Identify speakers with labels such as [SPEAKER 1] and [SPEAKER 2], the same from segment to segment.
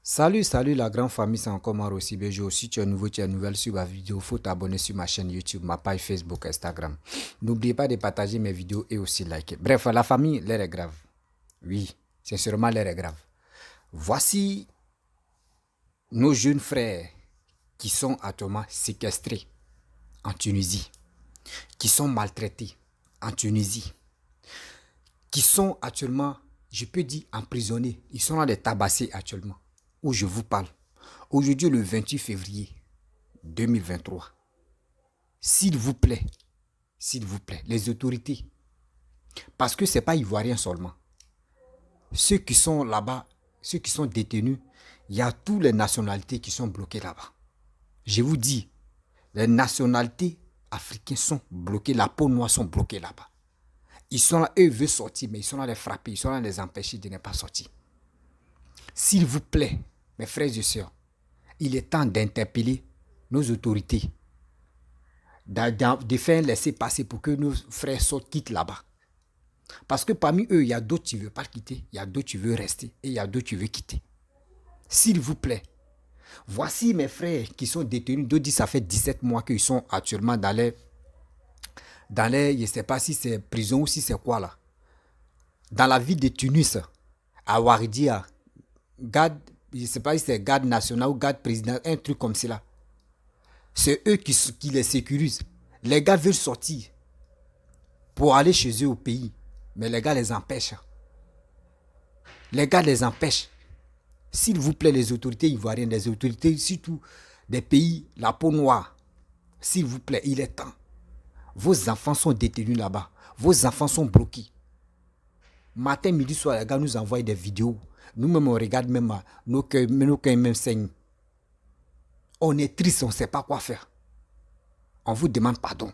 [SPEAKER 1] Salut la grande famille, c'est encore Maro Sibejo. Si tu es nouveau, tu es nouvelle sur ma vidéo, il faut t'abonner sur ma chaîne YouTube, ma page Facebook, Instagram. N'oubliez pas de partager mes vidéos et aussi liker. Bref, la famille, l'air est grave. Oui, sincèrement, l'air est grave. Voici nos jeunes frères qui sont actuellement séquestrés en Tunisie, qui sont maltraités en Tunisie, qui sont actuellement, je peux dire, emprisonnés. Ils sont dans les tabassés actuellement, où je vous parle. Aujourd'hui, le 28 février 2023. S'il vous plaît, les autorités, parce que ce n'est pas ivoirien seulement. Ceux qui sont là-bas, ceux qui sont détenus, il y a toutes les nationalités qui sont bloquées là-bas. Je vous dis, les nationalités africaines sont bloquées, la peau noire sont bloquées là-bas. Ils sont là, eux veulent sortir, mais ils sont là les frapper, ils sont là les empêcher de ne pas sortir. S'il vous plaît, mes frères et sœurs, il est temps d'interpeller nos autorités, de faire laisser passer pour que nos frères sortent, quittent là-bas. Parce que parmi eux, il y a d'autres qui ne veulent pas quitter, il y a d'autres qui veulent rester, et il y a d'autres qui veulent quitter. S'il vous plaît, voici mes frères qui sont détenus. D'autres disent que ça fait 17 mois qu'ils sont actuellement dans les, je ne sais pas si c'est prison ou si c'est quoi là. Dans la ville de Tunis, à Ouardia, garde, je ne sais pas si c'est garde national ou garde président, un truc comme cela. C'est eux qui les sécurisent. Les gars veulent sortir pour aller chez eux au pays, mais les gars les empêchent. Les gars les empêchent. S'il vous plaît, les autorités ivoiriennes, les autorités surtout des pays, la peau noire, s'il vous plaît, il est temps. Vos enfants sont détenus là-bas. Vos enfants sont bloqués. Matin, midi, soir, les gars nous envoient des vidéos. Nous-mêmes, on regarde même nos cœurs même saignent. On est triste, on ne sait pas quoi faire. On vous demande pardon.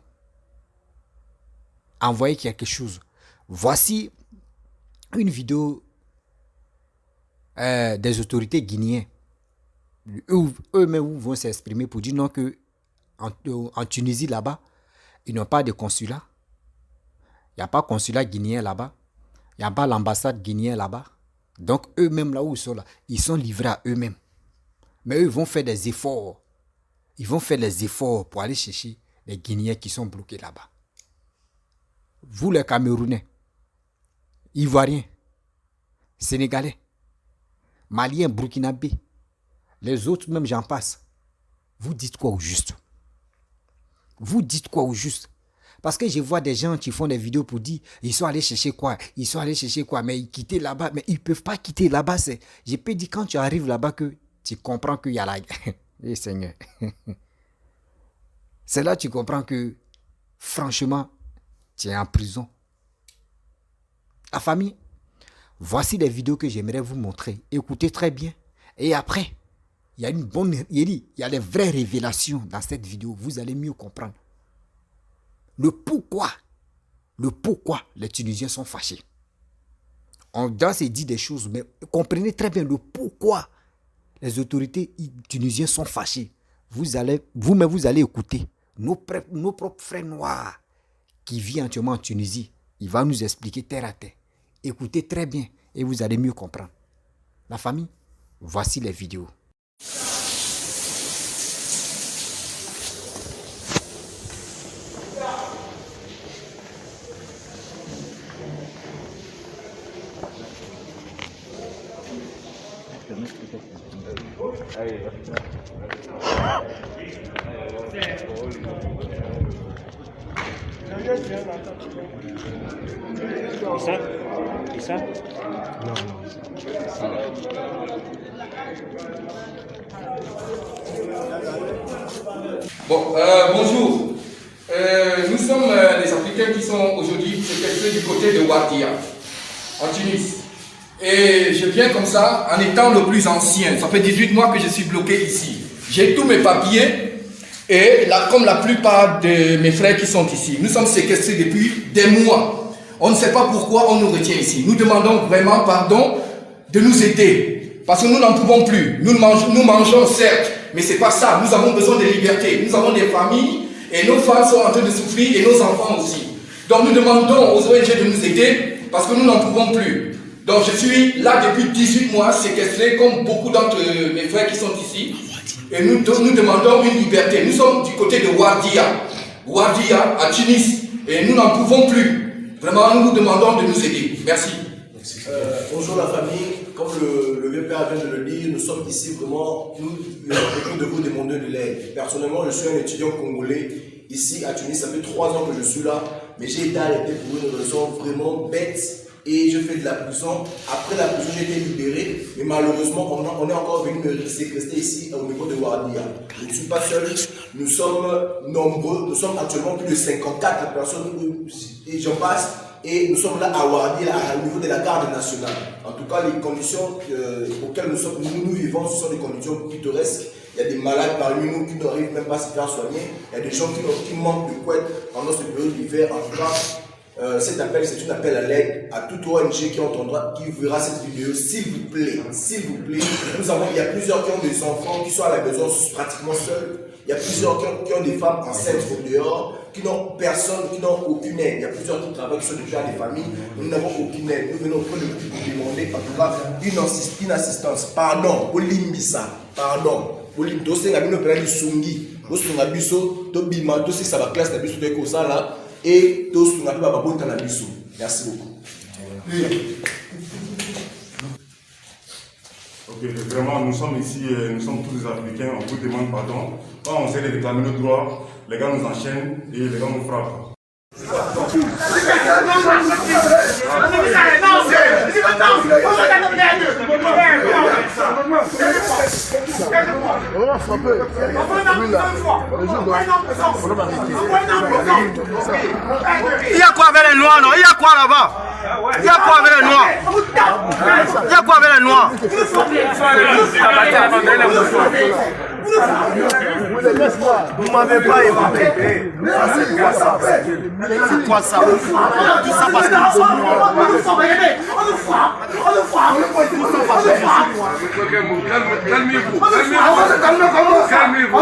[SPEAKER 1] Envoyez quelque chose. Voici une vidéo des autorités guinéennes. Eux-mêmes vont s'exprimer pour dire non que en Tunisie là-bas, ils n'ont pas de consulat. Il n'y a pas de consulat guinéen là-bas. Il n'y a pas l'ambassade guinéenne là-bas. Donc eux-mêmes là où ils sont là, ils sont livrés à eux-mêmes. Mais eux ils vont faire des efforts. Ils vont faire des efforts pour aller chercher les Guinéens qui sont bloqués là-bas. Vous les Camerounais, Ivoiriens, Sénégalais, Maliens, Burkinabés, les autres même j'en passe. Vous dites quoi au juste? Vous dites quoi au juste? Parce que je vois des gens qui font des vidéos pour dire ils sont allés chercher quoi? Ils sont allés chercher quoi? Mais ils quittent là-bas. Mais ils ne peuvent pas quitter là-bas. Je peux dire quand tu arrives là-bas que tu comprends qu'il y a la guerre. Eh Seigneur. C'est là que tu comprends que franchement, tu es en prison. La famille, voici les vidéos que j'aimerais vous montrer. Écoutez très bien. Et après, il y a il y a des vraies révélations dans cette vidéo. Vous allez mieux comprendre. Le pourquoi les Tunisiens sont fâchés. On doit se dire des choses, mais comprenez très bien le pourquoi les autorités tunisiennes sont fâchées. Vous-même, vous allez écouter nos propres frères noirs qui vivent actuellement en Tunisie. Il va nous expliquer terre à terre. Écoutez très bien et vous allez mieux comprendre. La famille, voici les vidéos.
[SPEAKER 2] Et ça? Non.
[SPEAKER 3] Bon, bonjour. Nous sommes des Africains qui sont aujourd'hui séquestrés du côté de Ouardia, en Tunis. Et je viens comme ça en étant le plus ancien. Ça fait 18 mois que je suis bloqué ici. J'ai tous mes papiers et là, comme la plupart de mes frères qui sont ici, nous sommes séquestrés depuis des mois. On ne sait pas pourquoi on nous retient ici. Nous demandons vraiment pardon de nous aider. Parce que nous n'en pouvons plus. Nous mangeons certes, mais ce n'est pas ça. Nous avons besoin de liberté. Nous avons des familles et nos femmes sont en train de souffrir et nos enfants aussi. Donc nous demandons aux ONG de nous aider parce que nous n'en pouvons plus. Donc je suis là depuis 18 mois, séquestré comme beaucoup d'entre mes frères qui sont ici. Et nous demandons une liberté. Nous sommes du côté de Wardia à Tunis. Et nous n'en pouvons plus. Vraiment, nous vous demandons de nous aider. Merci.
[SPEAKER 4] Bonjour la famille, comme le vieux père vient de le dire, nous sommes ici vraiment, beaucoup de vous demandeurs de l'aide. Personnellement, je suis un étudiant congolais ici à Tunis, ça fait 3 ans que je suis là, mais j'ai été arrêté pour une raison vraiment bête et je fais de la prison. Après la prison, j'ai été libéré, mais malheureusement, on est encore venu me séquestrer ici au niveau de Wardia. Je ne suis pas seul, nous sommes nombreux, nous sommes actuellement plus de 54 personnes et j'en passe. Et nous sommes là à Wardia, au niveau de la garde nationale. En tout cas, les conditions auxquelles nous vivons, ce sont des conditions pittoresques. Il y a des malades parmi nous qui n'arrivent même pas à se faire soigner. Il y a des gens qui manquent de couettes pendant cette période d'hiver. En tout cas, cet appel, c'est un appel à l'aide à toute ONG qui entendra, qui verra cette vidéo. S'il vous plaît, il y a plusieurs qui ont des enfants qui sont à la maison pratiquement seuls. Il y a plusieurs qui ont des femmes enceintes au dehors, qui n'ont personne, qui n'ont aucune aide. Il y a plusieurs qui travaillent, qui sont déjà des familles. Nous n'avons aucune aide. Nous venons auprès de vous pour demander, en tout cas, une assistance. Pardon, Olimbisa. Pardon. Olimbisa, nous avons pris Sungi. Nous avons pris Biso, Tobima, tout ça va classe de Biso de Kosala. Et tous nous avons pris Biso. Merci beaucoup.
[SPEAKER 5] Ok, vraiment, nous sommes ici, nous sommes tous des Africains, on vous demande pardon. Quand on essaie de réclamer nos droits, les gars nous enchaînent et les gars nous frappent.
[SPEAKER 6] Il y a quoi avec les noirs, non? Il y a quoi là-bas? Il y a quoi avec les noirs? Il y a quoi avec les noirs? Vous m'avez pas écouté. C'est quoi ça? C'est quoi ça? Tout ça parce que nous sommes noirs. On nous frappe. On nous frappe. Calmez-vous.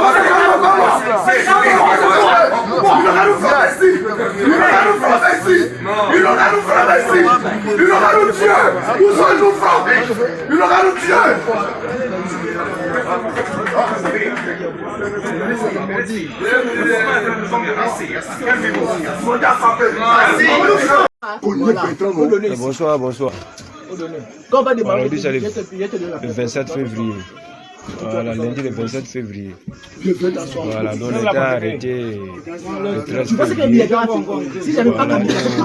[SPEAKER 6] Il aura nous frapper ici. Il aura nous tuer. Où sont nous frapper? Il aura nous tuer.
[SPEAKER 7] Bonsoir. Aujourd'hui c'est le 27 février. Voilà, lundi le 27 février. Voilà, donc on était arrêté le 13 février. Voilà,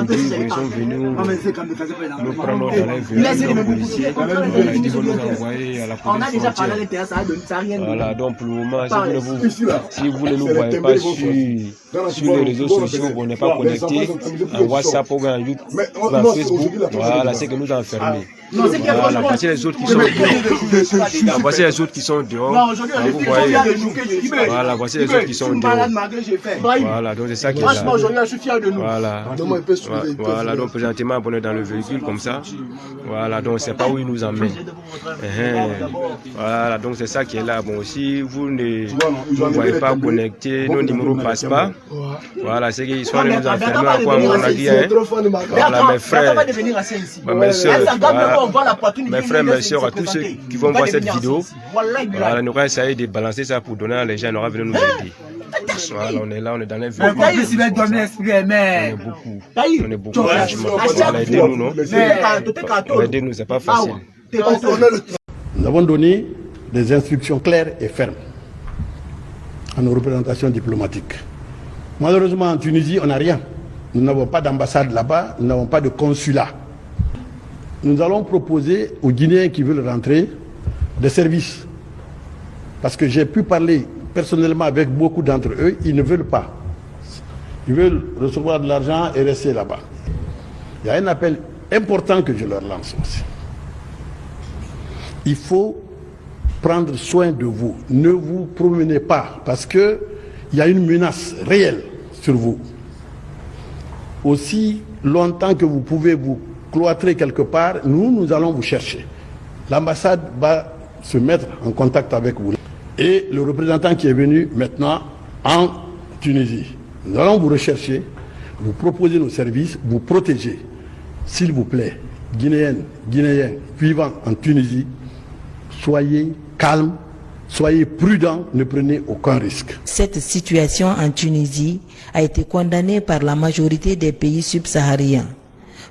[SPEAKER 7] ils sont venus nous prendre dans les véhicules policiers. Voilà, ils vont nous envoyer à la police frontière. Voilà, donc pour le moment, si vous ne nous voyez pas sur les réseaux sociaux, on n'est pas connecté en WhatsApp ou en YouTube, en Facebook, voilà, c'est que nous enfermés. Voilà, voici les autres qui sont dehors. Voici les autres qui sont dehors. Vous voyez. Voilà, voici les autres qui sont dehors. Voilà, donc c'est ça qui est là. Voilà, donc présentement on est dans le véhicule comme ça. Voilà, donc c'est pas où ils nous emmènent. Voilà, donc c'est ça qui est là. Bon, si vous ne nous voyez pas connecté, nos numéros ne passent pas. Voilà, c'est qu'ils sont allés nous enfermer à quoi on a dit. Voilà, mes frères, mes soeurs, mes frères, mes soeurs, à tous ceux qui vont voir cette vidéo, voilà, nous allons essayer de balancer ça pour donner à les gens, on aura venu nous aider. Voilà, on est là, on est dans les véhicules. On est beaucoup. Voilà, aidez-nous, non? Aidez-nous, c'est pas facile.
[SPEAKER 8] Nous avons donné des instructions claires et fermes à nos représentations diplomatiques. Malheureusement, en Tunisie, on n'a rien. Nous n'avons pas d'ambassade là-bas, nous n'avons pas de consulat. Nous allons proposer aux Guinéens qui veulent rentrer des services. Parce que j'ai pu parler personnellement avec beaucoup d'entre eux, ils ne veulent pas. Ils veulent recevoir de l'argent et rester là-bas. Il y a un appel important que je leur lance aussi. Il faut prendre soin de vous. Ne vous promenez pas parce qu'il y a une menace réelle sur vous. Aussi longtemps que vous pouvez vous cloîtrer quelque part, nous allons vous chercher. L'ambassade va se mettre en contact avec vous. Et le représentant qui est venu maintenant en Tunisie. Nous allons vous rechercher, vous proposer nos services, vous protéger. S'il vous plaît, Guinéennes, Guinéens vivant en Tunisie, soyez calmes, soyez prudents, ne prenez aucun risque.
[SPEAKER 9] Cette situation en Tunisie a été condamnée par la majorité des pays subsahariens.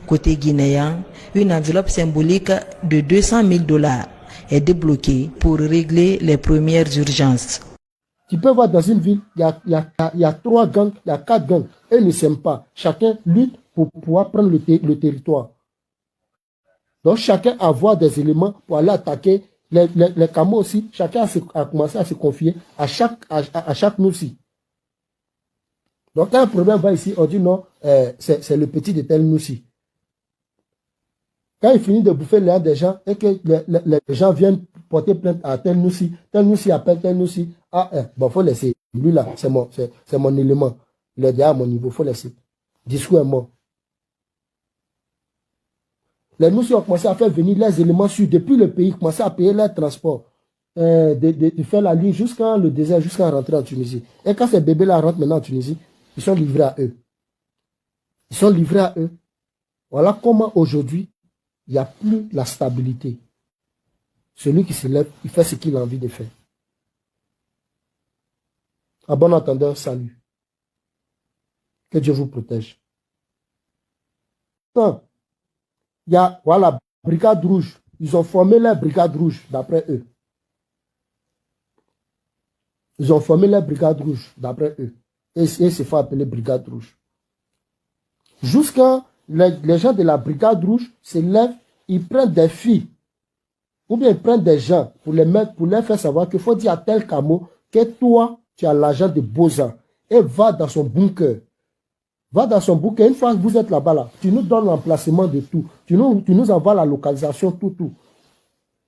[SPEAKER 9] Côté guinéen, une enveloppe symbolique de 200 000 $ est débloquée pour régler les premières urgences.
[SPEAKER 10] Tu peux voir dans une ville, il y a 3 gangs, il y a 4 gangs. Eux ne s'aiment pas. Chacun lutte pour pouvoir prendre le territoire. Donc chacun a avoir des éléments pour aller attaquer les Camos aussi. Chacun a commencé à se confier à chaque Noussi. Donc quand un problème va ici, on dit non, c'est le petit de tel Noussi. Quand il finit de bouffer l'air des gens et que les gens viennent porter plainte à tel Noussi appelle tel Noussi. Ah, bon, faut laisser. Lui là, c'est mon élément. Il est déjà à mon niveau, faut laisser. Discours est mort. Les Noussi ont commencé à faire venir les éléments sûrs depuis le pays, commencé à payer leur transport, de faire la ligne jusqu'à le désert, jusqu'à rentrer en Tunisie. Et quand ces bébés-là rentrent maintenant en Tunisie, ils sont livrés à eux. Ils sont livrés à eux. Voilà comment aujourd'hui, il n'y a plus la stabilité. Celui qui se lève, il fait ce qu'il a envie de faire. À bon entendeur, salut. Que Dieu vous protège. Non. Il y a, voilà, Brigade Rouge. Ils ont formé la Brigade Rouge, d'après eux. Ils ont formé la Brigade Rouge, d'après eux. Et ils se font appeler Brigade Rouge. Jusqu'à les gens de la Brigade Rouge se lèvent, ils prennent des filles, ou bien ils prennent des gens pour les mettre, pour leur faire savoir qu'il faut dire à tel Camo que toi, tu as l'argent de Boza. Et va dans son bunker. Va dans son bunker. Une fois que vous êtes là-bas, là, tu nous donnes l'emplacement de tout. Tu nous envoies la localisation, tout.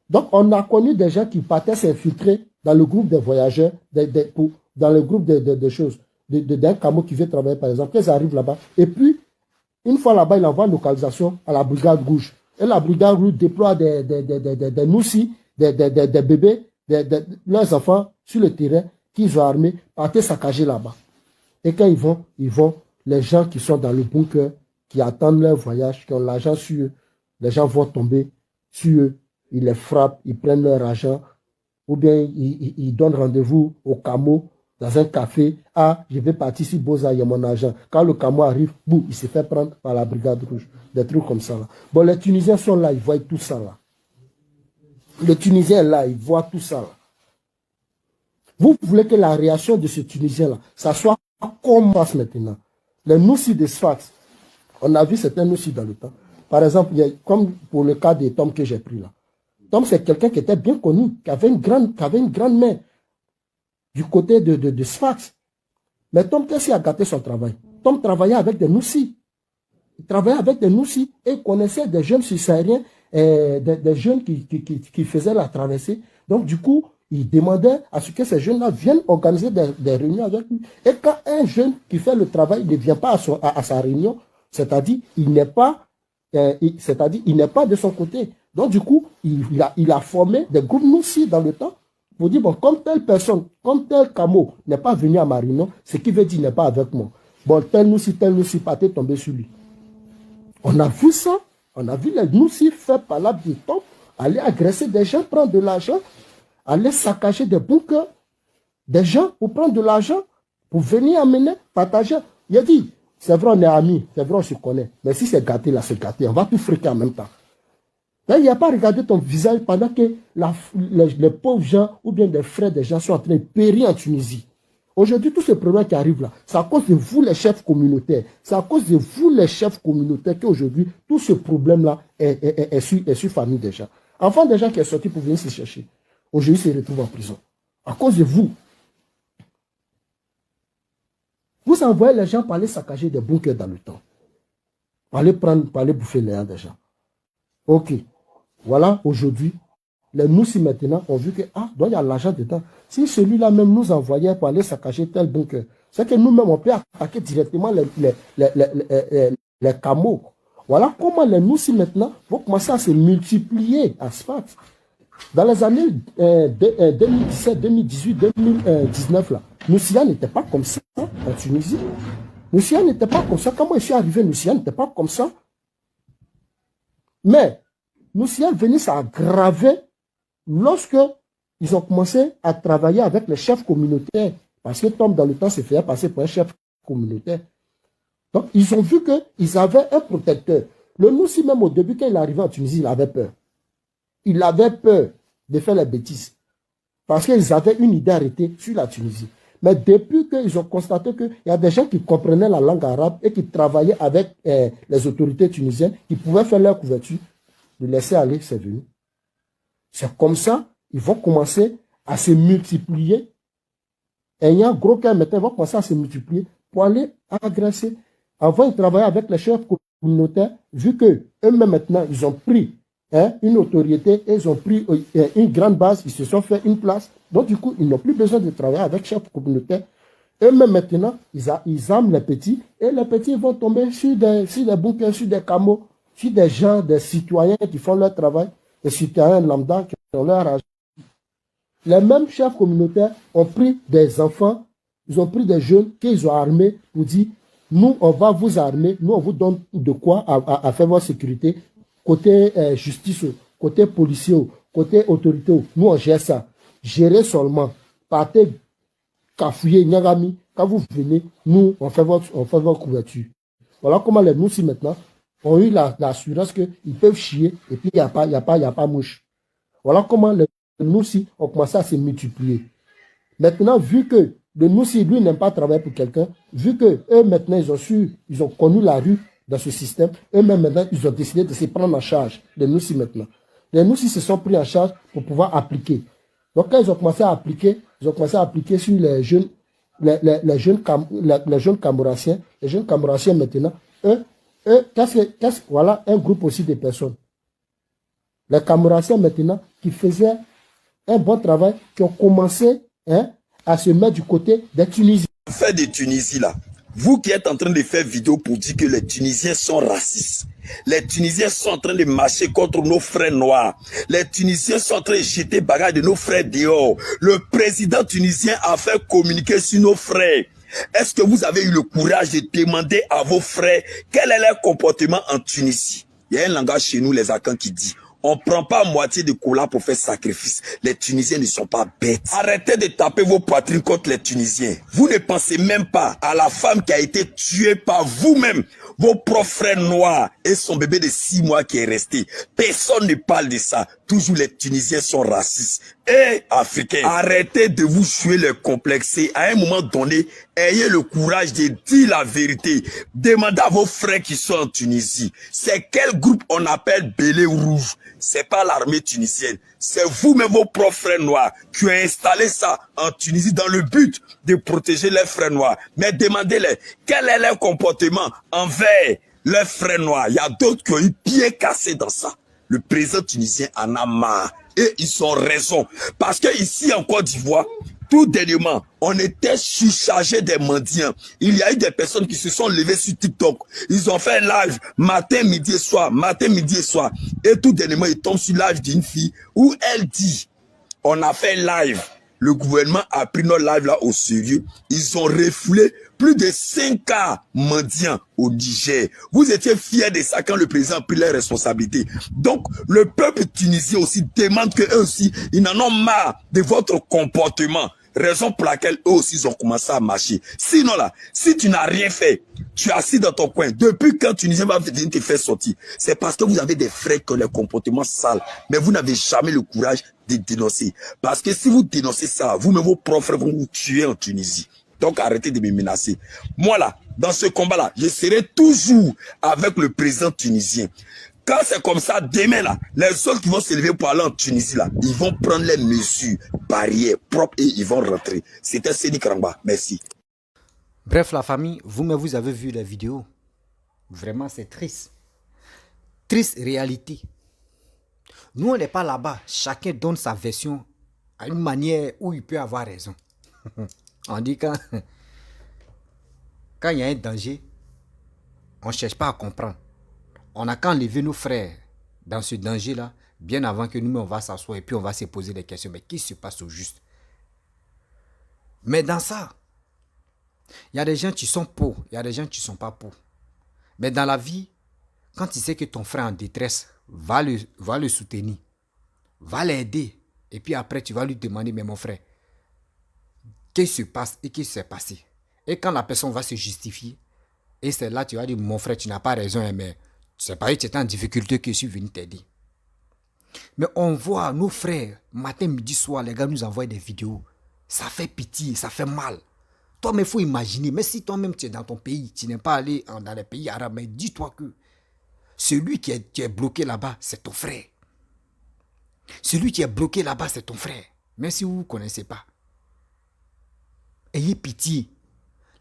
[SPEAKER 10] Donc, on a connu des gens qui partaient s'infiltrer dans le groupe des voyageurs, dans le groupe de choses, d'un Camo qui veut travailler, par exemple. Ils arrivent là-bas. Et puis, une fois là-bas, il envoie la localisation à la Brigade Rouge. Et la Brigade Rouge déploie des Noussi, des bébés, leurs enfants sur le terrain qu'ils ont armés, partent saccager là-bas. Et quand ils vont, les gens qui sont dans le bunker, qui attendent leur voyage, qui ont l'argent sur eux, les gens vont tomber sur eux, ils les frappent, ils prennent leur argent, ou bien ils donnent rendez-vous au Camo, dans un café. Ah, je vais partir sur Boza, il y a mon argent. Quand le Camo arrive, boum, il se fait prendre par la Brigade Rouge. Des trucs comme ça là. Bon, les Tunisiens sont là, ils voient tout ça là. Le Tunisien est là, il voit tout ça là. Vous voulez que la réaction de ce Tunisien là, ça soit comme ça maintenant. Les Noussi de Sfax, on a vu certains Noussi dans le temps. Par exemple, comme pour le cas des Tom que j'ai pris là. Tom, c'est quelqu'un qui était bien connu, qui avait une grande main du côté de Sfax. Mais Tom, qu'est-ce qui a gâté son travail? Tom travaillait avec des Noussi. Il travaillait avec des Noussi et connaissait des jeunes subsahariens, des jeunes qui faisaient la traversée. Donc, du coup, il demandait à ce que ces jeunes-là viennent organiser des réunions avec lui. Et quand un jeune qui fait le travail ne vient pas à sa réunion, c'est-à-dire il n'est pas de son côté. Donc, du coup, il a formé des groupes Noussi dans le temps pour dire, bon, comme telle personne, comme tel Camo n'est pas venu à ma réunion, ce qui veut dire qu'il n'est pas avec moi. Bon, tel Noussi, partait tomber sur lui. On a vu ça. On a vu les Noussi faire par là du temps, aller agresser des gens, prendre de l'argent, aller saccager des bunkers, des gens pour prendre de l'argent, pour venir amener, partager. Il a dit, c'est vrai, on est amis, c'est vrai, on se connaît. Mais si c'est gâté, là, c'est gâté. On va tout friquer en même temps. Là, il n'y a pas regardé ton visage pendant que les pauvres gens ou bien des frères des gens sont en train de périr en Tunisie. Aujourd'hui, tous ces problèmes qui arrivent là, c'est à cause de vous les chefs communautaires. C'est à cause de vous les chefs communautaires qu'aujourd'hui, tout ce problème-là est sur famille des gens. Enfant des gens qui sont sortis pour venir se chercher. Aujourd'hui, ils se retrouvent en prison. À cause de vous. Vous envoyez les gens pour aller saccager des bunkers dans le temps. Pour aller bouffer les gens des gens. Ok. Voilà, aujourd'hui, les Noussi maintenant ont vu que, donc il y a l'argent dedans. Si celui-là même nous envoyait pour aller saccager tel bunker, c'est que nous-mêmes, on peut attaquer directement les Camos. Voilà comment les Noussi maintenant vont commencer à se multiplier à Sfax. Dans les années 2017, 2018, 2019, là, Noussia n'était pas comme ça en Tunisie. Noussia n'était pas comme ça. Comment je suis arrivé, Noussia n'était pas comme ça. Mais nous s'y est venu s'aggraver lorsque ils ont commencé à travailler avec les chefs communautaires. Parce que Tom, dans le temps, se faisait passer pour un chef communautaire. Donc, ils ont vu qu'ils avaient un protecteur. Le Noussi, même au début, quand il arrivait en Tunisie, il avait peur. Il avait peur de faire les bêtises. Parce qu'ils avaient une idée arrêtée sur la Tunisie. Mais depuis qu'ils ont constaté qu'il y a des gens qui comprenaient la langue arabe et qui travaillaient avec les autorités tunisiennes, qui pouvaient faire leur couverture, de laisser aller, c'est venu. C'est comme ça, ils vont commencer à se multiplier. Et il y a un gros cas maintenant, ils vont commencer à se multiplier pour aller agresser. Avant, ils travaillaient avec les chefs communautaires, vu qu'eux-mêmes maintenant, ils ont pris une autorité, et ils ont pris une grande base, ils se sont fait une place. Donc, du coup, ils n'ont plus besoin de travailler avec les chefs communautaires. Eux-mêmes maintenant, ils arment les petits, et les petits vont tomber sur des bunkers, sur des camos, sur des gens, des citoyens qui font leur travail, des citoyens lambda qui ont leur argent. Les mêmes chefs communautaires ont pris des enfants, ils ont pris des jeunes qu'ils ont armés pour dire, nous, on va vous armer, nous, on vous donne de quoi à faire votre sécurité. Côté justice, côté policier, côté autorité, nous, on gère ça. Gérez seulement. Partez, cafouiller, nyagami. Quand vous venez, nous, on fait votre couverture. Voilà comment les Noussi maintenant ont eu l'assurance qu'ils peuvent chier et puis il n'y a pas mouche. Voilà comment les Noussi ont commencé à se multiplier. Maintenant, vu que le Noussi, lui, n'aime pas travailler pour quelqu'un, vu que eux maintenant, ils ont connu la rue dans ce système, eux-mêmes maintenant, ils ont décidé de se prendre en charge, les Noussi maintenant. Les Noussi se sont pris en charge pour pouvoir appliquer. Donc, quand ils ont commencé à appliquer, sur les jeunes, les jeunes Camourassiens. Les jeunes Camourassiens maintenant, voilà un groupe aussi de personnes. Les Camourassiens maintenant, qui faisaient un bon travail, qui ont commencé à se mettre du côté des Tunisiens.
[SPEAKER 11] Fait des Tunisie là, vous qui êtes en train de faire vidéo pour dire que les Tunisiens sont racistes, les Tunisiens sont en train de marcher contre nos frères noirs, les Tunisiens sont en train de jeter bagages de nos frères dehors, le président tunisien a fait communiquer sur nos frères. Est-ce que vous avez eu le courage de demander à vos frères quel est leur comportement en Tunisie? Il y a un langage chez nous, les Akans, qui dit: on ne prend pas moitié de cola pour faire sacrifice. Les Tunisiens ne sont pas bêtes. Arrêtez de taper vos poitrines contre les Tunisiens. Vous ne pensez même pas à la femme qui a été tuée par vous-même, vos propres frères noirs et son bébé de 6 mois qui est resté. Personne ne parle de ça. Toujours les Tunisiens sont racistes. Et Africains, arrêtez de vous jouer les complexés. À un moment donné, ayez le courage de dire la vérité. Demandez à vos frères qui sont en Tunisie, c'est quel groupe on appelle Bélé ou Rouge? C'est pas l'armée tunisienne. C'est vous-même, vos propres frères noirs, qui ont installé ça en Tunisie dans le but de protéger les frères noirs. Mais demandez-les, quel est leur comportement envers les frères noirs? Il y a d'autres qui ont eu pied cassé dans ça. Le président tunisien en a marre. Et ils ont raison. Parce que ici en Côte d'Ivoire, tout dernièrement, on était surchargé des mendiants. Il y a eu des personnes qui se sont levées sur TikTok. Ils ont fait live matin, midi et soir, matin, midi et soir. Et tout dernièrement, ils tombent sur live d'une fille où elle dit, on a fait live. Le gouvernement a pris nos lives là au sérieux. Ils ont refoulé plus de 5 cas mendiants au Niger. Vous étiez fiers de ça quand le président a pris les responsabilités. Donc, le peuple tunisien aussi demande que eux aussi, ils en ont marre de votre comportement. Raison pour laquelle eux aussi, ils ont commencé à marcher. Sinon là, si tu n'as rien fait, tu es assis dans ton coin. Depuis quand Tunisien va venir te faire sortir? C'est parce que vous avez des frères qui ont les comportements sales. Mais vous n'avez jamais le courage de dénoncer. Parce que si vous dénoncez ça, vous-même, vos propres frères vont vous tuer en Tunisie. Donc arrêtez de me menacer. Moi là, dans ce combat-là, je serai toujours avec le président tunisien. Quand c'est comme ça, demain là, les autres qui vont se lever pour aller en Tunisie là, ils vont prendre les mesures barrières propres et ils vont rentrer. C'était Séni Karamba. Merci.
[SPEAKER 1] Bref, la famille, vous-même, vous avez vu la vidéo. Vraiment, c'est triste. Triste réalité. Nous, on n'est pas là-bas. Chacun donne sa version à une manière où il peut avoir raison. On dit quand il y a un danger, on ne cherche pas à comprendre. On n'a qu'à enlever nos frères dans ce danger-là, bien avant que nous, on va s'asseoir et puis on va se poser des questions. Mais qu'est-ce qui se passe au juste? Mais dans ça, il y a des gens qui sont pauvres, il y a des gens qui ne sont pas pauvres. Mais dans la vie, quand tu sais que ton frère est en détresse, va le soutenir, va l'aider. Et puis après, tu vas lui demander, mais mon frère, qu'est-ce qui se passe et qu'est-ce qui s'est passé? Et quand la personne va se justifier, et c'est là tu vas dire, mon frère, tu n'as pas raison, mais c'est pas que tu étais en difficulté que je suis venu t'aider. Mais on voit nos frères, matin, midi, soir, les gars nous envoient des vidéos. Ça fait pitié, ça fait mal. Toi, mais il faut imaginer, mais si toi-même tu es dans ton pays, tu n'es pas allé dans les pays arabes, mais dis-toi que celui qui est bloqué là-bas, c'est ton frère. Celui qui est bloqué là-bas, c'est ton frère. Même si vous ne connaissez pas. Ayez pitié.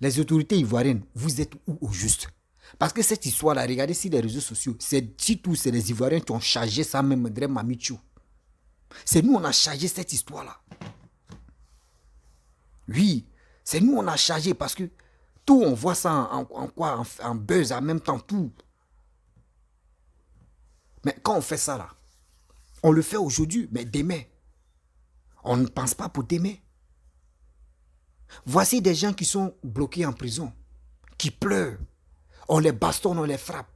[SPEAKER 1] Les autorités ivoiriennes, vous êtes où au juste? Parce que cette histoire-là, regardez sur les réseaux sociaux, c'est les Ivoiriens qui ont chargé ça même, André Mamichou. C'est nous, on a chargé cette histoire-là. Oui, c'est nous, on a chargé parce que tout, on voit ça en buzz en même temps, tout. Mais quand on fait ça là, on le fait aujourd'hui, mais demain, on ne pense pas pour demain. Voici des gens qui sont bloqués en prison, qui pleurent. On les bastonne, on les frappe.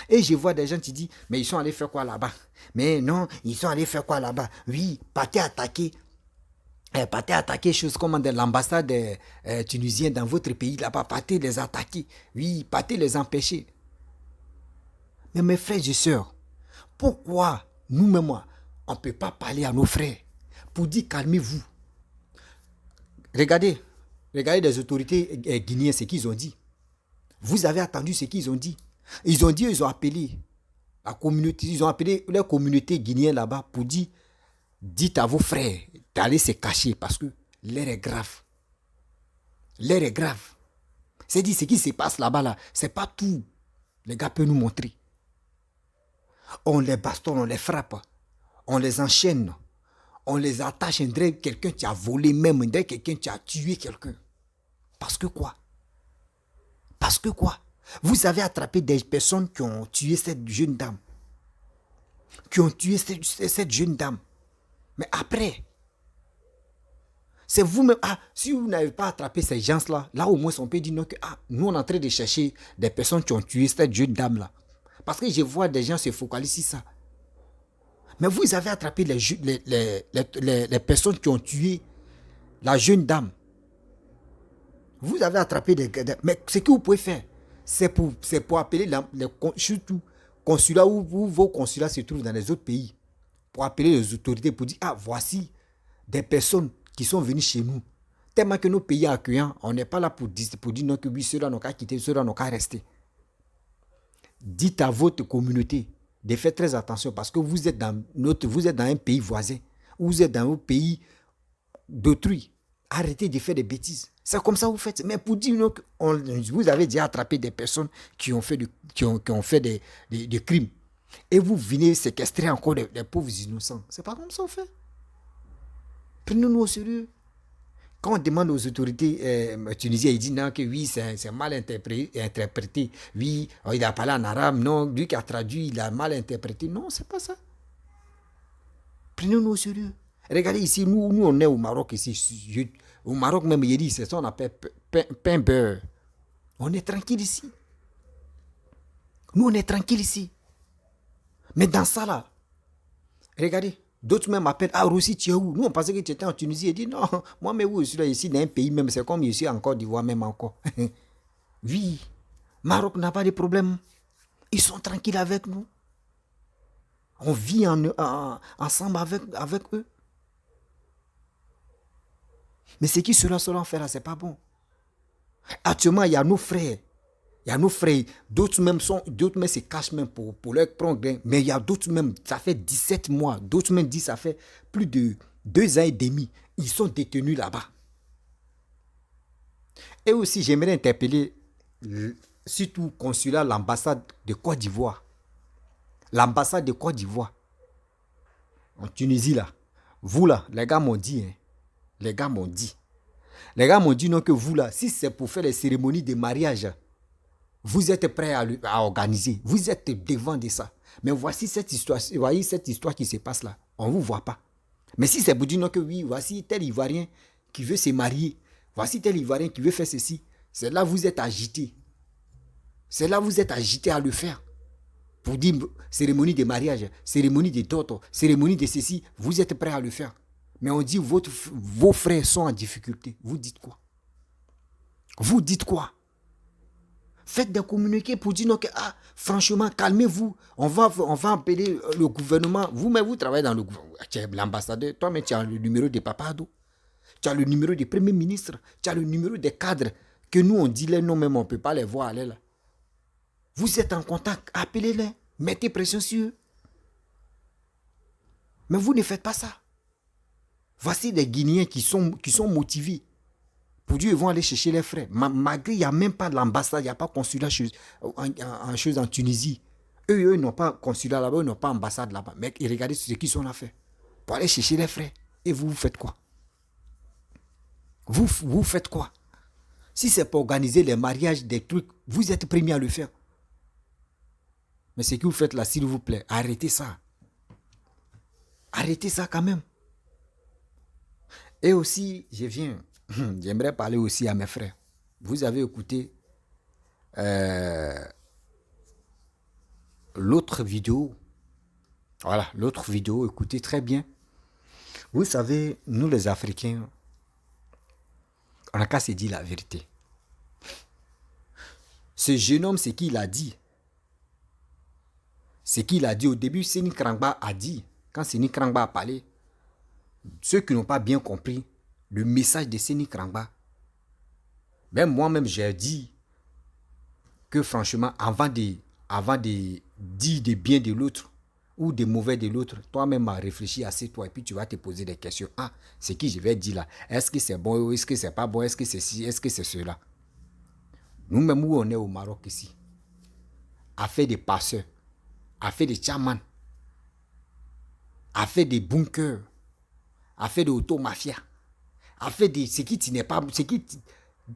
[SPEAKER 1] Et je vois des gens qui disent, mais ils sont allés faire quoi là-bas? Mais non, ils sont allés faire quoi là-bas? Oui, partez attaquer. Partez attaquer chose comme l'ambassade tunisienne dans votre pays là-bas. Partez les attaquer. Oui, partez les empêcher. Mais mes frères et sœurs, pourquoi nous-mêmes, on ne peut pas parler à nos frères pour dire calmez-vous? Regardez les autorités guinéennes, ce qu'ils ont dit. Vous avez attendu ce qu'ils ont dit. Ils ont appelé la communauté, ils ont appelé la communauté guinéenne là-bas pour dire, dites à vos frères d'aller se cacher parce que l'air est grave. L'air est grave. C'est dit, ce qui se passe là-bas, là, c'est pas tout. Les gars peuvent nous montrer. On les bastonne, on les frappe, on les enchaîne, on les attache, on dirait quelqu'un qui a volé même, on dirait quelqu'un qui a tué quelqu'un. Parce que quoi? Parce que quoi? Vous avez attrapé des personnes qui ont tué cette jeune dame. Qui ont tué cette jeune dame. Mais après, c'est vous-même. Ah, si vous n'avez pas attrapé ces gens-là, là au moins on peut dire non, que nous on est en train de chercher des personnes qui ont tué cette jeune dame-là. Parce que je vois des gens se focaliser sur ça. Mais vous avez attrapé les personnes qui ont tué la jeune dame. Vous avez attrapé mais ce que vous pouvez faire, c'est pour appeler surtout consulats où vos consulats se trouvent dans les autres pays. Pour appeler les autorités pour dire, voici des personnes qui sont venues chez nous. Tellement que nos pays accueillants, on n'est pas là pour dire non, que oui, ceux-là n'ont qu'à quitter, ceux-là n'ont qu'à rester. Dites à votre communauté de faire très attention parce que vous êtes dans un pays voisin, vous êtes dans un pays d'autrui. Arrêtez de faire des bêtises. C'est comme ça que vous faites. Mais pour dire que vous avez déjà attrapé des personnes qui ont fait des crimes. Et vous venez séquestrer encore des pauvres innocents. C'est pas comme ça qu'on fait. Prenez-nous au sérieux. Quand on demande aux autorités tunisiennes, ils disent non, que oui, c'est mal interprété. Oui, il a parlé en arabe. Non, lui qui a traduit, il a mal interprété. Non, c'est pas ça. Prenez-nous au sérieux. Regardez ici, nous on est au Maroc ici. Au Maroc même, il dit, c'est ça qu'on appelle pain beurre. On est tranquille ici. Nous, on est tranquille ici. Mais dans ça là, regardez, d'autres même m'appellent, Roussi, tu es où? Nous, on pensait que tu étais en Tunisie. Il dit, non, moi, mais où je suis là, ici, dans un pays même, c'est comme ici en Côte d'Ivoire même encore. Oui, Maroc n'a pas de problème. Ils sont tranquilles avec nous. On vit ensemble avec eux. Mais ce qui sera fait là, c'est pas bon. Actuellement, il y a nos frères. D'autres même se cachent même pour leur prendre. Mais il y a d'autres même, ça fait 17 mois. D'autres même disent ça fait plus de 2 ans et demi. Ils sont détenus là-bas. Et aussi, j'aimerais interpeller surtout consulat, l'ambassade de Côte d'Ivoire. L'ambassade de Côte d'Ivoire. En Tunisie là. Vous là, les gars m'ont dit. Les gars m'ont dit non que vous là, si c'est pour faire les cérémonies de mariage, vous êtes prêts à organiser. Vous êtes devant de ça. Mais voici cette histoire qui se passe là. On ne vous voit pas. Mais si c'est pour dire non que oui, voici tel Ivoirien qui veut se marier. Voici tel Ivoirien qui veut faire ceci. C'est là que vous êtes agité. C'est là que vous êtes agité à le faire. pour dire cérémonie de mariage, cérémonie de d'autres, cérémonie de ceci, vous êtes prêts à le faire. Mais on dit vos frères sont en difficulté. Vous dites quoi? Vous dites quoi? Faites des communiqués pour dire non, que franchement, calmez-vous. On va appeler le gouvernement. Vous-même, vous travaillez dans le gouvernement. Tu es l'ambassadeur. Toi-même, tu as le numéro de Papa Ado. Tu as le numéro du Premier ministre. Tu as le numéro des cadres que nous, on dit les noms, même on ne peut pas les voir aller là. Vous êtes en contact. Appelez-les. Mettez pression sur eux. Mais vous ne faites pas ça. Voici des Guinéens qui sont motivés. Pour Dieu, ils vont aller chercher les frères. Malgré, il n'y a même pas l'ambassade, il n'y a pas consulat en Tunisie. Eux, ils n'ont pas consulat là-bas, ils n'ont pas ambassade là-bas. Mais regardez ce qu'ils sont là fait. Pour aller chercher les frères. Et vous faites quoi? Vous faites quoi? Si c'est pour organiser les mariages, des trucs, vous êtes premiers à le faire. Mais ce que vous faites là, s'il vous plaît, arrêtez ça. Arrêtez ça quand même. Et aussi, j'aimerais parler aussi à mes frères. Vous avez écouté l'autre vidéo. Voilà, l'autre vidéo, écoutez très bien. Vous savez, nous les Africains, on n'a qu'à se dire la vérité. Ce jeune homme, c'est qui il a dit. Ce qu'il a dit au début, Séni Krangba a dit. Quand Séni Krangba a parlé, ceux qui n'ont pas bien compris le message de Séni Krangba, même moi-même, j'ai dit que franchement, avant de dire des biens de l'autre ou des mauvais de l'autre, toi-même, réfléchis assez toi et puis tu vas te poser des questions. Ah, c'est qui je vais dire là? Est-ce que c'est bon ou est-ce que c'est pas bon? Est-ce que c'est ci? Est-ce que c'est cela? Nous-mêmes, où on est au Maroc ici, a fait des passeurs, a fait des chamans, a fait des bunkers, a fait des auto-mafia, a fait des ce qui n'est pas, ce qui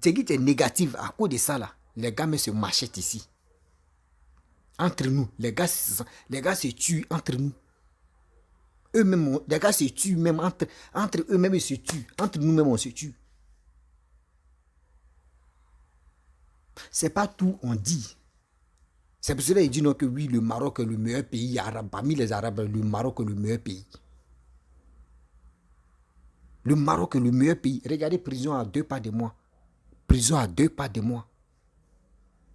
[SPEAKER 1] est négatif à cause de ça là. Les gars se machetent ici. Entre nous, les gars se tuent entre nous. Eux-mêmes, les gars se tuent même entre eux-mêmes, ils se tuent. Entre nous-mêmes, on se tue. C'est pas tout on dit. C'est pour cela qu'il dit non que oui, le Maroc est le meilleur pays arabe. Parmi les Arabes, le Maroc est le meilleur pays. Le Maroc est le meilleur pays. Regardez, prison à 2 pas de moi. Prison à 2 pas de moi.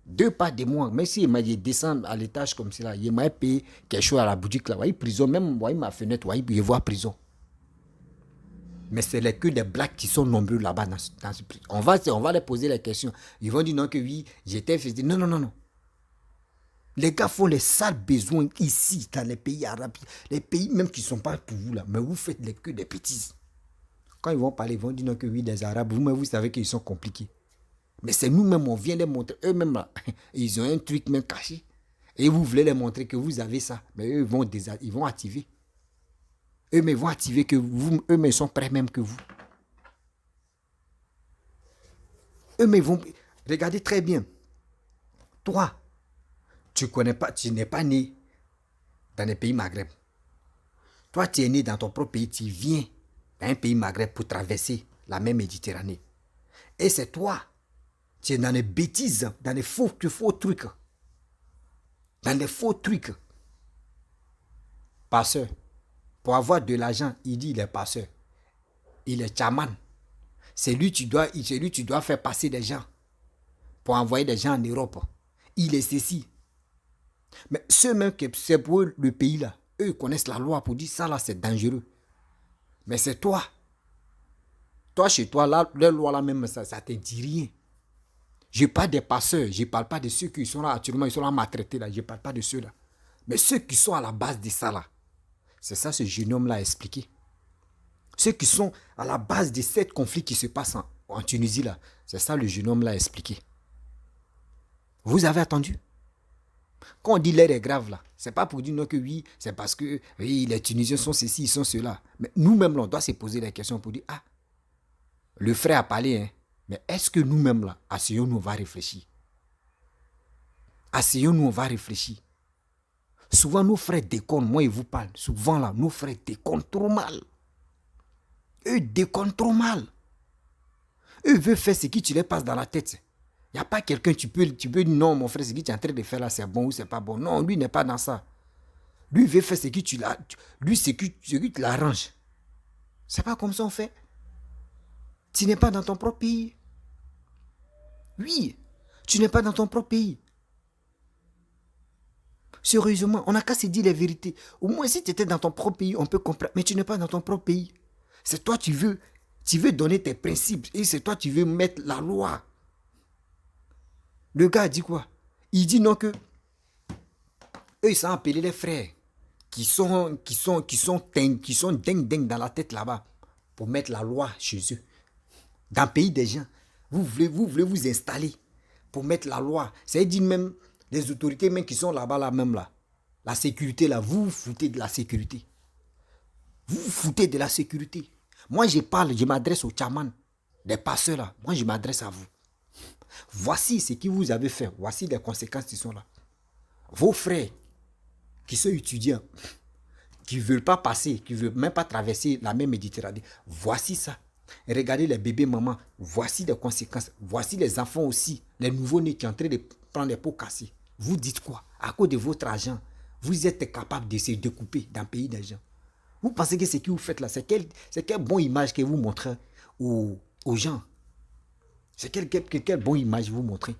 [SPEAKER 1] 2 pas de moi. Même si il descend à l'étage comme cela, il m'a payé quelque chose à la boutique là. Voyez, prison, même voyez ma fenêtre, voyez, je vois prison. Mais c'est que des blacks qui sont nombreux là-bas dans ce prison. On va les poser les questions. Ils vont dire non que oui, j'étais fait. Non, non, non, non. Les gars font les sales besoins ici, dans les pays arabes. Les pays même qui ne sont pas pour vous là. Mais vous faites que des bêtises. Quand ils vont parler, ils vont dire non que oui, des arabes. Vous-même, vous savez qu'ils sont compliqués. Mais c'est nous-mêmes, on vient les montrer. Eux-mêmes là, ils ont un truc même caché. Et vous voulez les montrer que vous avez ça. Mais eux, ils vont activer. Eux-mêmes vont activer que vous. Eux-mêmes sont prêts même que vous. Eux-mêmes vont. Regardez très bien. Toi, tu n'es pas né dans les pays Maghreb. Toi, tu es né dans ton propre pays, tu viens dans un pays Maghreb pour traverser la mer Méditerranée. Et c'est toi, tu es dans les bêtises, dans les faux trucs. Dans les faux trucs. Passeur. Pour avoir de l'argent, il dit il est passeur. Il est chaman. C'est lui tu dois faire passer des gens. Pour envoyer des gens en Europe. Il est ceci. Mais ceux-mêmes qui c'est pour eux, le pays là, eux ils connaissent la loi pour dire ça là c'est dangereux. Mais c'est toi. Toi chez toi, là, la loi là même, ça ne te dit rien. Je parle des passeurs, je ne parle pas de ceux qui sont là actuellement, ils sont là maltraités là, je ne parle pas de ceux là. Mais ceux qui sont à la base de ça là, c'est ça ce jeune homme là a expliqué. Ceux qui sont à la base de ces conflits qui se passent en Tunisie là, c'est ça le jeune homme là a expliqué. Vous avez attendu? Quand on dit l'air est grave là, c'est pas pour dire non que oui, c'est parce que oui, les Tunisiens sont ceci, ils sont cela. Mais nous-mêmes, on doit se poser la question pour dire, ah, le frère a parlé, hein, mais est-ce que nous-mêmes là, asseyons-nous, on va réfléchir. Asseyons-nous, on va réfléchir. Souvent, nos frères déconnent, moi, ils vous parlent. Souvent là, nos frères déconnent trop mal. Eux déconnent trop mal. Eux veulent faire ce qui tu les passes dans la tête. Il n'y a pas quelqu'un, tu peux dire non, mon frère, ce que tu es en train de faire là, c'est bon ou c'est pas bon. Non, lui n'est pas dans ça. Lui, il veut faire ce que tu l'arranges. C'est pas comme ça on fait. Tu n'es pas dans ton propre pays. Oui, tu n'es pas dans ton propre pays. Sérieusement, on n'a qu'à se dire la vérité. Au moins, si tu étais dans ton propre pays, on peut comprendre. Mais tu n'es pas dans ton propre pays. C'est toi, tu veux donner tes principes. Et c'est toi, tu veux mettre la loi. Le gars a dit quoi? Il dit non que eux, ils sont appelés les frères qui sont dingues dans la tête là-bas pour mettre la loi chez eux. Dans le pays des gens, vous voulez vous installer pour mettre la loi. C'est-à-dire même les autorités même qui sont là-bas là même là. La sécurité là, vous vous foutez de la sécurité. Vous vous foutez de la sécurité. Moi je parle, je m'adresse aux chamans, des passeurs là. Moi je m'adresse à vous. Voici ce que vous avez fait. Voici les conséquences qui sont là. Vos frères qui sont étudiants, qui ne veulent pas passer, qui ne veulent même pas traverser la mer Méditerranée. Voici ça. Regardez les bébés mamans. Voici les conséquences. Voici les enfants aussi. Les nouveaux-nés qui sont en train de prendre les pots cassés. Vous dites quoi? À cause de votre argent, vous êtes capable de se découper dans le pays des gens. Vous pensez que ce que vous faites là, c'est quelle bonne image que vous montrez aux gens? C'est quelle bonne image vous montrez?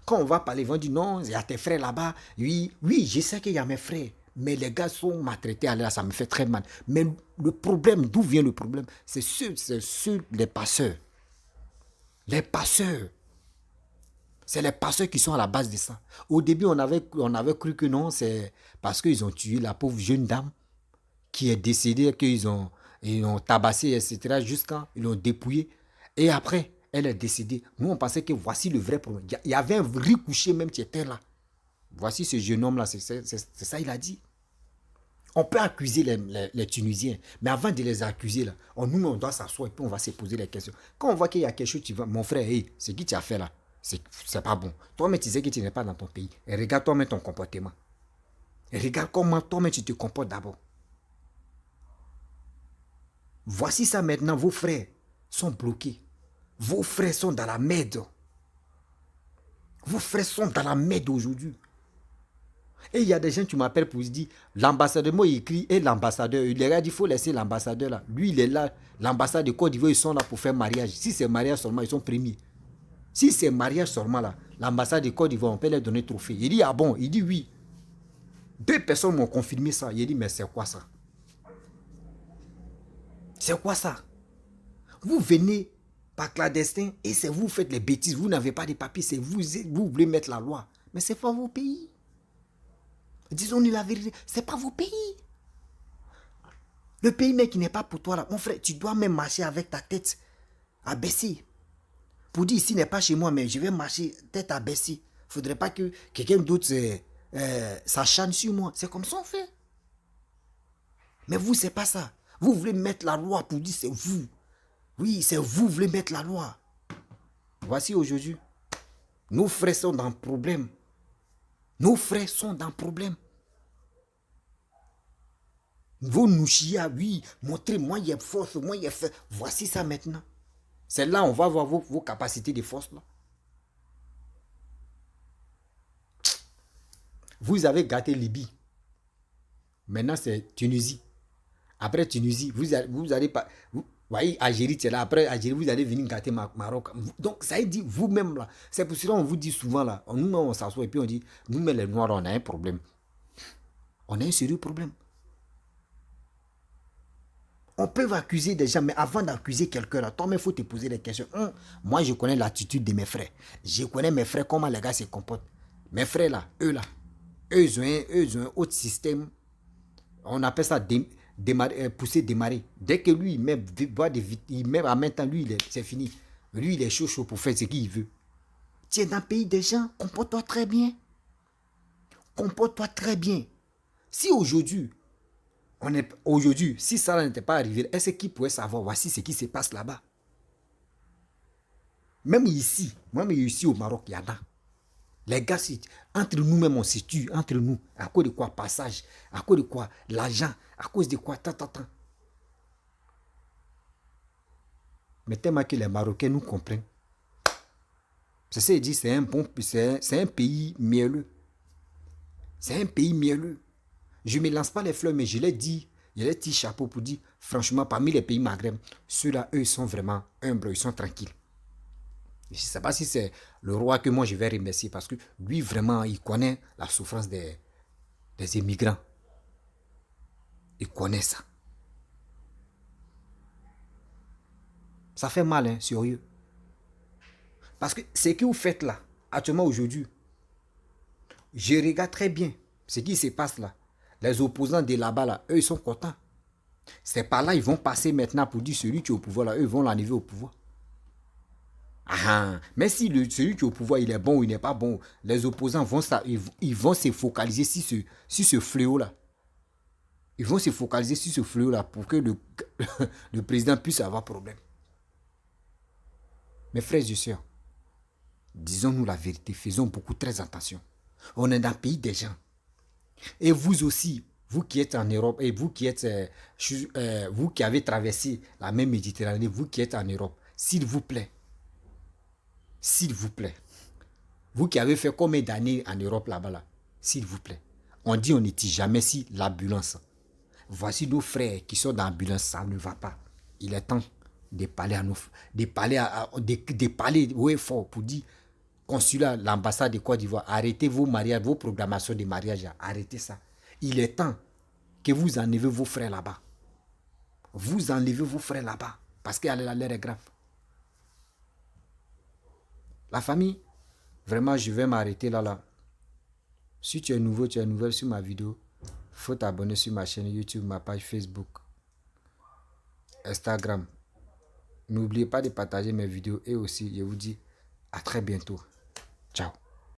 [SPEAKER 1] Quand on va parler, ils vont dire non, il y a tes frères là-bas. Oui, je sais qu'il y a mes frères. Mais les gars sont maltraités, là, ça me fait très mal. Mais le problème, d'où vient le problème? C'est les passeurs. Les passeurs. C'est les passeurs qui sont à la base de ça. Au début, on avait cru que non, c'est parce qu'ils ont tué la pauvre jeune dame qui est décédée, qu'ils ont tabassé, etc. jusqu'à ils l'ont dépouillée. Et après, elle est décédée. Nous, on pensait que voici le vrai problème. Il y avait un riz couché même qui était là. Voici ce jeune homme-là, c'est ça il a dit. On peut accuser les Tunisiens, mais avant de les accuser, là, nous, on doit s'asseoir et puis on va se poser les questions. Quand on voit qu'il y a quelque chose, tu vas, mon frère, hey, c'est qui tu as fait là? C'est pas bon. Toi-même, tu sais que tu n'es pas dans ton pays. Et regarde toi-même ton comportement. Et regarde comment toi-même tu te comportes d'abord. Voici ça maintenant, vos frères sont bloqués. Vos frères sont dans la merde. Vos frères sont dans la merde aujourd'hui. Et il y a des gens qui m'appellent pour se dire, l'ambassadeur, moi il écrit, et l'ambassadeur, il leur a dit, il faut laisser l'ambassadeur là. Lui, il est là, l'ambassade de Côte d'Ivoire, ils sont là pour faire mariage. Si c'est mariage seulement, ils sont premiers. Si c'est mariage seulement là, l'ambassade de Côte d'Ivoire, on peut leur donner trophée. Il dit, ah bon? Il dit oui. 2 personnes m'ont confirmé ça. Il dit, mais c'est quoi ça? C'est quoi ça? Vous venez par clandestin et c'est vous faites les bêtises. Vous n'avez pas de papiers, c'est vous voulez mettre la loi. Mais c'est pas vos pays. Disons-nous la vérité, c'est pas vos pays. Le pays même qui n'est pas pour toi là, mon frère, tu dois même marcher avec ta tête abaissée. Pour dire ici n'est pas chez moi, mais je vais marcher tête abaissée. Il ne faudrait pas que quelqu'un d'autre s'acharne sur moi. C'est comme ça on fait. Mais vous, c'est pas ça. Vous voulez mettre la loi pour dire c'est vous. Oui, c'est vous voulez mettre la loi. Voici aujourd'hui. Nos frères sont dans le problème. Nos frères sont dans le problème. Vos nouchia, oui, montrez-moi, il y a force, moi, il y a fait. Voici ça maintenant. C'est là on va voir vos capacités de force là. Vous avez gâté Libye. Maintenant, c'est Tunisie. Après Tunisie, vous allez pas... Vous voyez, Algérie, c'est là. Après Algérie, vous allez venir gâter Maroc. Donc, ça dit vous-même là. C'est pour cela qu'on vous dit souvent là. Nous, on s'assoit et puis on dit, nous, mais les Noirs, on a un problème. On a un sérieux problème. On peut accuser des gens, mais avant d'accuser quelqu'un là, toi-même, il faut te poser des questions. Moi, je connais l'attitude de mes frères. Je connais mes frères, comment les gars se comportent. Mes frères là, eux, ils ont un autre système. On appelle ça pousser, démarrer. Dès que lui, il met en même temps, lui, c'est fini. Lui, il est chaud pour faire ce qu'il veut. Tu es dans le pays des gens, comporte-toi très bien. Comporte-toi très bien. Si aujourd'hui, si ça n'était pas arrivé, est-ce qu'il pourrait savoir, voici ce qui se passe là-bas? Même ici au Maroc, il y en a. Les gars, entre nous-mêmes, on se tue, entre nous. À cause de quoi? Passage. À cause de quoi? L'argent. À cause de quoi? Tant. Mais tellement que les Marocains nous comprennent. C'est ça, il dit, c'est un pays mielleux. C'est un pays mielleux. Je ne me lance pas les fleurs, mais je l'ai dit, il y a des petits chapeaux pour dire, franchement, parmi les pays maghreb, ceux-là, eux, ils sont vraiment humbles, ils sont tranquilles. Je ne sais pas si c'est le roi que moi je vais remercier parce que lui, vraiment, il connaît la souffrance des immigrants. Il connaît ça. Ça fait mal, hein, sérieux. Parce que ce que vous faites là, actuellement aujourd'hui, je regarde très bien ce qui se passe là. Les opposants de là-bas, là, eux, ils sont contents. C'est par là, ils vont passer maintenant pour dire celui qui est au pouvoir, là, eux, ils vont l'enlever au pouvoir. Ah, mais si celui qui est au pouvoir, il est bon ou il n'est pas bon, les opposants vont, ils vont se focaliser sur ce fléau-là. Ils vont se focaliser sur ce fléau-là pour que le président puisse avoir problème. Mes frères et sœurs, disons-nous la vérité, faisons beaucoup très attention. On est dans le pays des gens. Et vous aussi, vous qui êtes en Europe, et vous qui êtes, vous qui avez traversé la même Méditerranée, vous qui êtes en Europe, s'il vous plaît, vous qui avez fait combien d'années en Europe là-bas, là, s'il vous plaît, on dit on ne tire jamais si l'ambulance. Voici nos frères qui sont dans l'ambulance, ça ne va pas. Il est temps de parler à nos de parler ouais, fort pour dire consulat, l'ambassade de Côte d'Ivoire, arrêtez vos mariages, vos programmations de mariage, arrêtez ça. Il est temps que vous enlevez vos frères là-bas. Vous enlevez vos frères là-bas parce que l'air est grave. La famille, vraiment, je vais m'arrêter là. Si tu es nouveau, tu es nouvelle sur ma vidéo, faut t'abonner sur ma chaîne YouTube, ma page Facebook, Instagram. N'oubliez pas de partager mes vidéos et aussi, je vous dis à très bientôt. Ciao.